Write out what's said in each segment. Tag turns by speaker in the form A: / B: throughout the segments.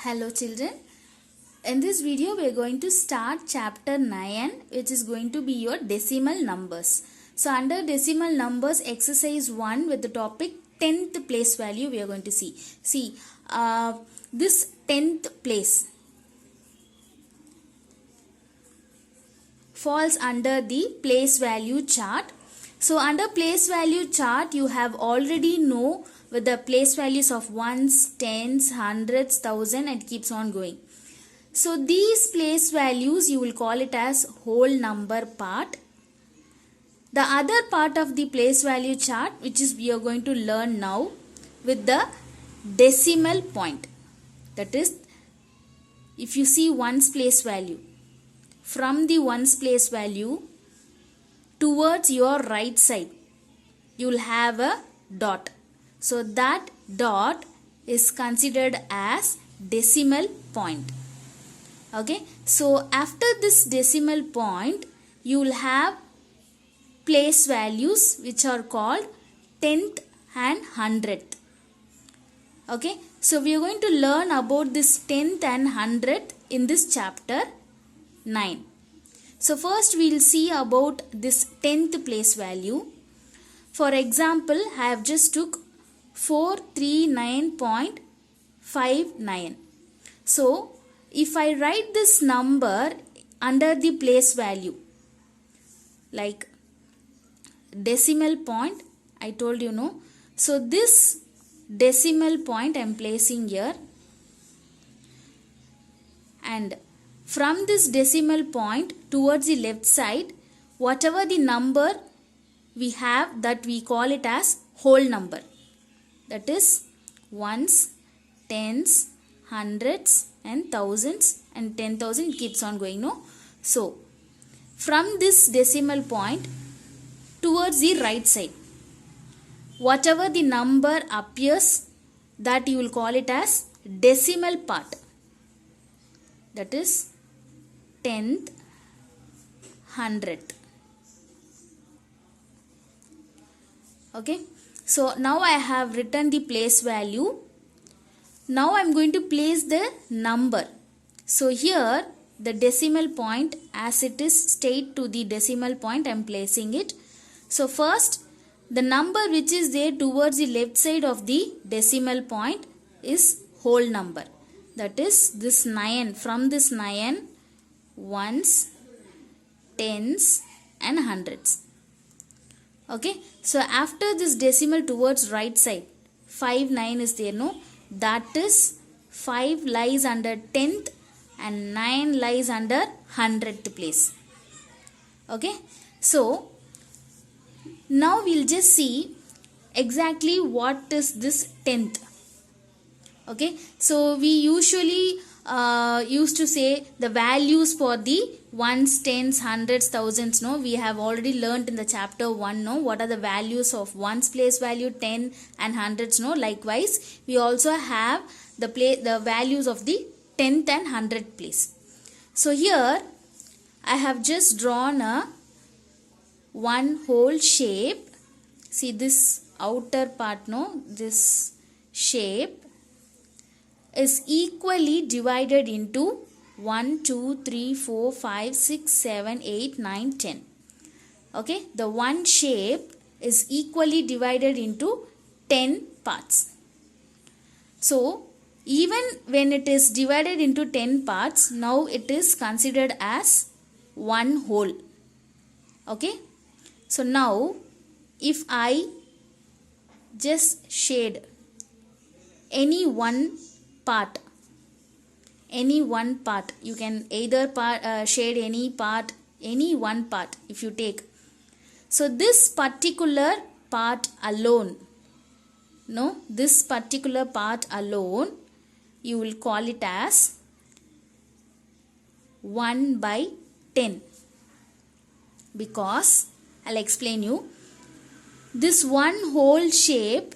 A: Hello children, in this video we are going to start chapter 9, which is going to be your decimal numbers. So under decimal numbers exercise 1 with the topic 10th place value we are going to see. This 10th place falls under the place value chart. So under place value chart you have already know with the place values of ones, tens, hundreds, thousand and keeps on going. So these place values you will call it as whole number part. The other part of the place value chart which is we are going to learn now with the decimal point. That is, if you see ones place value, from the ones place value towards your right side you will have a dot. So that dot is considered as decimal point. Okay, so after this decimal point you will have place values which are called 10th and 100th. Okay, so we are going to learn about this 10th and 100th in this chapter 9. So first we will see about this 10th place value. For example, I have just took 439.59. So if I write this number under the place value like decimal point, I told you no. So this decimal point I am placing here, and from this decimal point towards the left side whatever the number we have, that we call it as whole number. That is ones, tens, hundreds and thousands and 10,000 keeps on going, no? So from this decimal point towards the right side whatever the number appears, that you will call it as decimal part. That is 10th, 100th. Okay, so now I have written the place value. Now I am going to place the number. So here the decimal point, as it is straight to the decimal point, I am placing it. So first the number which is there towards the left side of the decimal point is whole number. That is this 9. From this 9, ones, tens and hundreds. Okay, so after this decimal towards right side 5, 9 is there, no? That is 5 lies under 10th and 9 lies under 100th place. Okay, so now we'll just see exactly what is this 10th. Okay, so we usually used to say the values for the ones, tens, hundreds, thousands, no? We have already learnt in the chapter 1, no? What are the values of ones place value, 10 and hundreds, no? Likewise, we also have the values of the 10th and 100th place. So here I have just drawn a one whole shape. See this outer part, no? This shape is equally divided into 1, 2, 3, 4, 5, 6, 7, 8, 9, 10. Okay, the one shape is equally divided into 10 parts. So even when it is divided into 10 parts, now it is considered as one whole. Okay, so now if I just shade any one part, you can either shade any part, any one part if you take. So this particular part alone, no, this particular part alone you will call it as 1 by 10, because I'll explain you. This one whole shape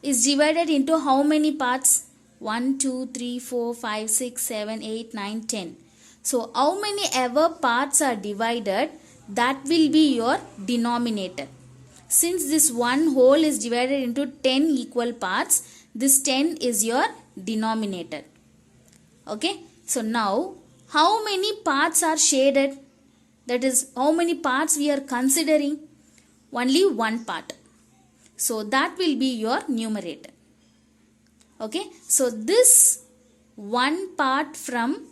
A: is divided into how many parts? 1, 2, 3, 4, 5, 6, 7, 8, 9, 10. So how many ever parts are divided, that will be your denominator. Since this one whole is divided into 10 equal parts, this 10 is your denominator. Okay, so now how many parts are shaded? That is, how many parts we are considering? Only one part. So that will be your numerator. Okay, so this one part from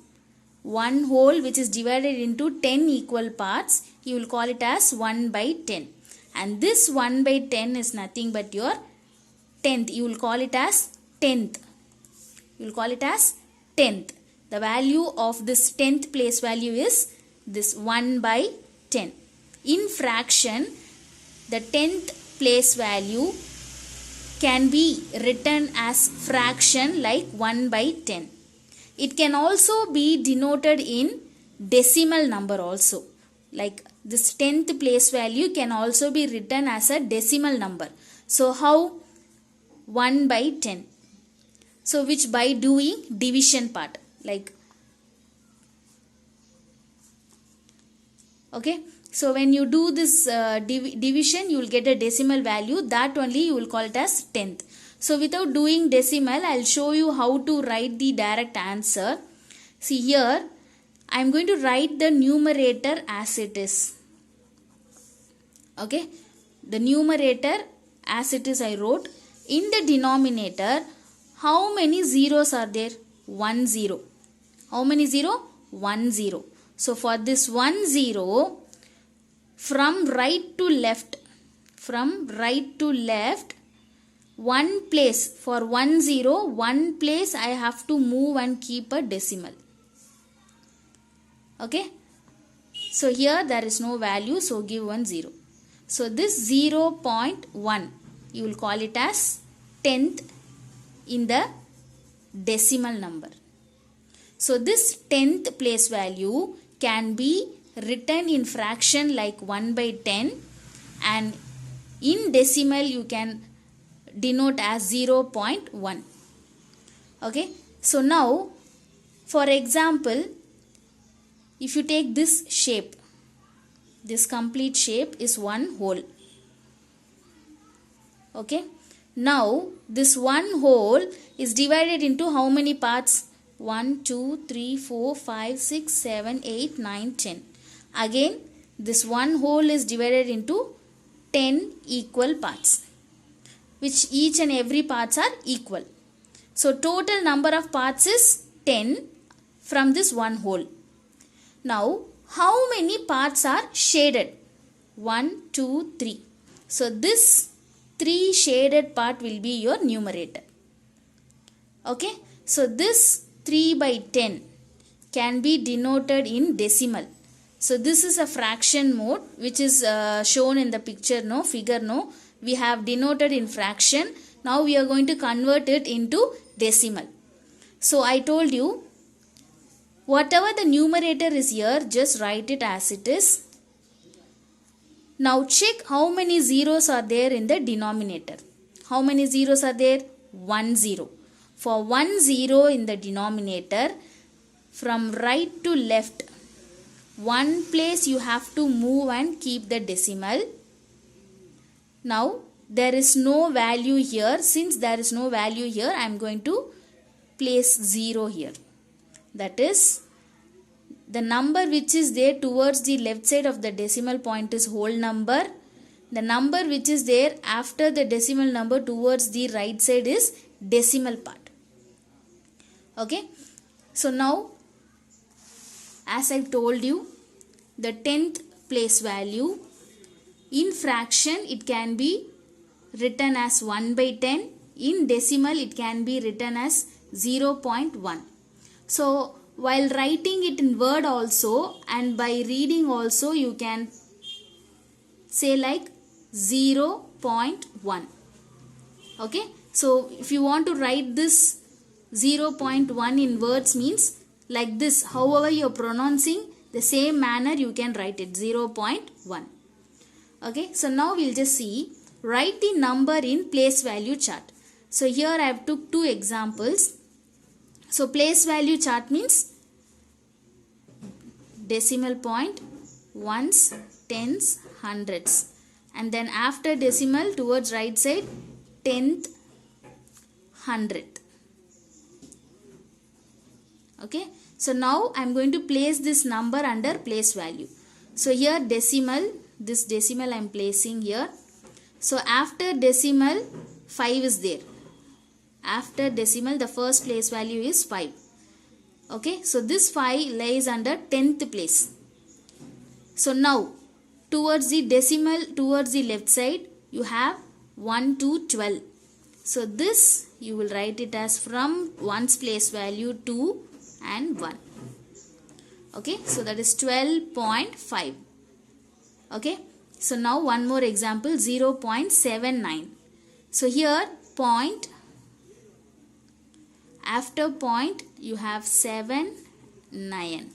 A: one whole which is divided into 10 equal parts, you will call it as 1 by 10. And this 1 by 10 is nothing but your tenth. You will call it as tenth. You will call it as tenth. The value of this tenth place value is this 1 by 10. In fraction, the tenth place value can be written as fraction like 1 by 10. It can also be denoted in decimal number also. Like this tenth place value can also be written as a decimal number. So how? 1 by 10. So which by doing division part. Like, okay. So when you do this division, you will get a decimal value. That only you will call it as tenth. So without doing decimal, I will show you how to write the direct answer. See here, I am going to write the numerator as it is. Okay. The numerator as it is I wrote. In the denominator, how many zeros are there? 1 0. How many 0? 1 0. So for this 1 0, from right to left, one place, for 1 0, one place I have to move and keep a decimal. Okay. So here there is no value, so give 1 0. So this 0.1, you will call it as tenth in the decimal number. So this tenth place value can be written in fraction like 1 by 10, and in decimal you can denote as 0.1. Okay. So now, for example, if you take this shape, this complete shape is one whole. Okay. Now this one whole is divided into how many parts? 1, 2, 3, 4, 5, 6, 7, 8, 9, 10. Again, this one whole is divided into 10 equal parts, which each and every parts are equal. So total number of parts is 10 from this one whole. Now, how many parts are shaded? 1, 2, 3. So this 3 shaded part will be your numerator. Okay. So this 3 by 10 can be denoted in decimal. So this is a fraction mode which is shown in the picture, no, figure, no. We have denoted in fraction. Now we are going to convert it into decimal. So I told you, whatever the numerator is here, just write it as it is. Now check how many zeros are there in the denominator. How many zeros are there? 1 0. For 1 0 in the denominator, from right to left, one place you have to move and keep the decimal. Now there is no value here. Since there is no value here, I am going to place 0 here. That is, the number which is there towards the left side of the decimal point is whole number. The number which is there after the decimal number towards the right side is decimal part. Okay. So now, as I told you, the 10th place value in fraction it can be written as 1 by 10. In decimal it can be written as 0.1. So while writing it in word also and by reading also, you can say like 0.1. Okay. So if you want to write this 0.1 in words, means like this, however you are pronouncing, the same manner you can write it, 0.1. Okay. So now we'll just see, write the number in place value chart. So here I have took 2 examples. So place value chart means decimal point, ones, tens, hundreds, and then after decimal towards right side, tenth, hundredth. Okay, so now I'm going to place this number under place value. So here decimal, this decimal I'm placing here. So after decimal 5 is there. After decimal the first place value is 5. Okay, so this 5 lies under 10th place. So now towards the decimal, towards the left side, you have 1 to 12. So this you will write it as from 1's place value 2 and 1. Okay, so that is 12.5. Okay, so now one more example, 0.79. So here point, after point you have 7, 9.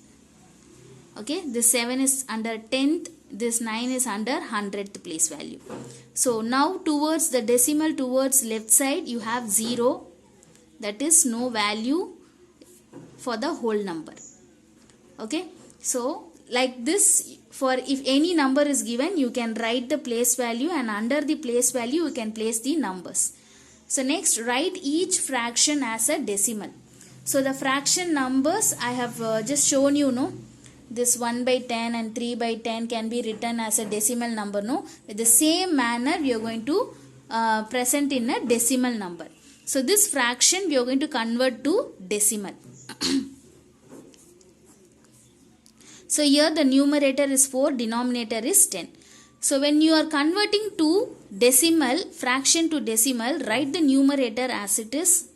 A: Okay, this 7 is under 10th, this 9 is under 100th place value. So now towards the decimal, towards left side you have 0, that is no value for the whole number. Okay, so like this, for if any number is given, you can write the place value, and under the place value you can place the numbers. So next, write each fraction as a decimal. So the fraction numbers I have just shown you, no, this 1 by 10 and 3 by 10 can be written as a decimal number, no. With the same manner we are going to present in a decimal number. So this fraction we are going to convert to decimal. So here the numerator is 4, denominator is 10. So when you are converting to decimal, fraction to decimal, write the numerator as it is.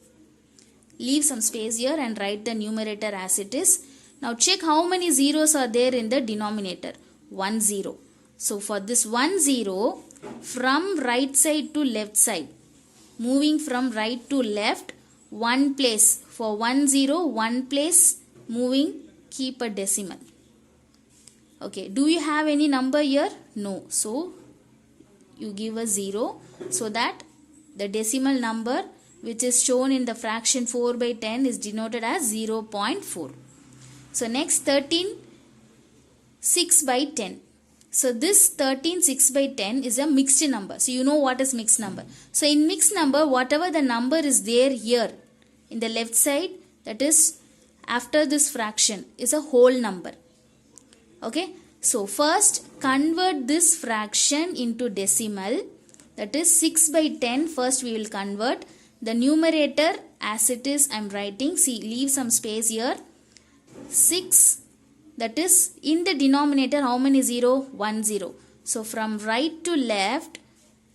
A: Leave some space here and write the numerator as it is. Now check how many zeros are there in the denominator. 1 0. So for this 1 0, from right side to left side, moving from right to left, 1 place. For 1 0, 1 place, moving, keep a decimal. Okay, do you have any number here? No. So you give a 0, so that the decimal number which is shown in the fraction 4 by 10 is denoted as 0.4. So next, 13 6 by 10. So this 13 6 by 10 is a mixed number. So you know what is mixed number. So in mixed number, whatever the number is there here in the left side, that is after this fraction, is a whole number. Okay, so first convert this fraction into decimal, that is 6 by 10. First we will convert the numerator as it is. I am writing, see, leave some space here. 6, that is in the denominator how many 0? 1 0. So from right to left,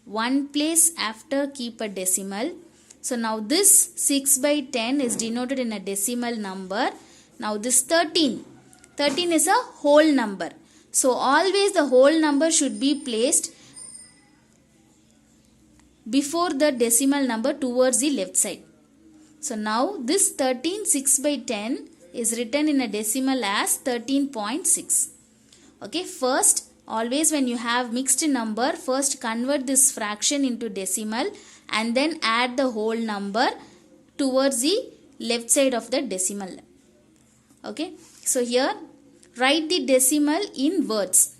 A: 1 place after keep a decimal. So now this 6 by 10 is denoted in a decimal number. Now this 13 is a whole number. So always the whole number should be placed before the decimal number towards the left side. So now this 13 6 by 10 is written in a decimal as 13.6. Okay, first always when you have mixed number, first convert this fraction into decimal and then add the whole number towards the left side of the decimal. Okay, so here write the decimal in words.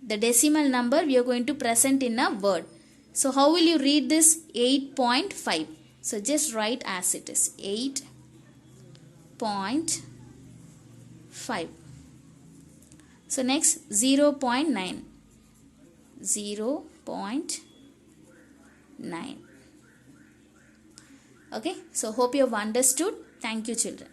A: The decimal number we are going to present in a word. So how will you read this? 8.5. So just write as it is, 8.5. So next 0.9. 0.9. Okay, so hope you have understood. Thank you, children.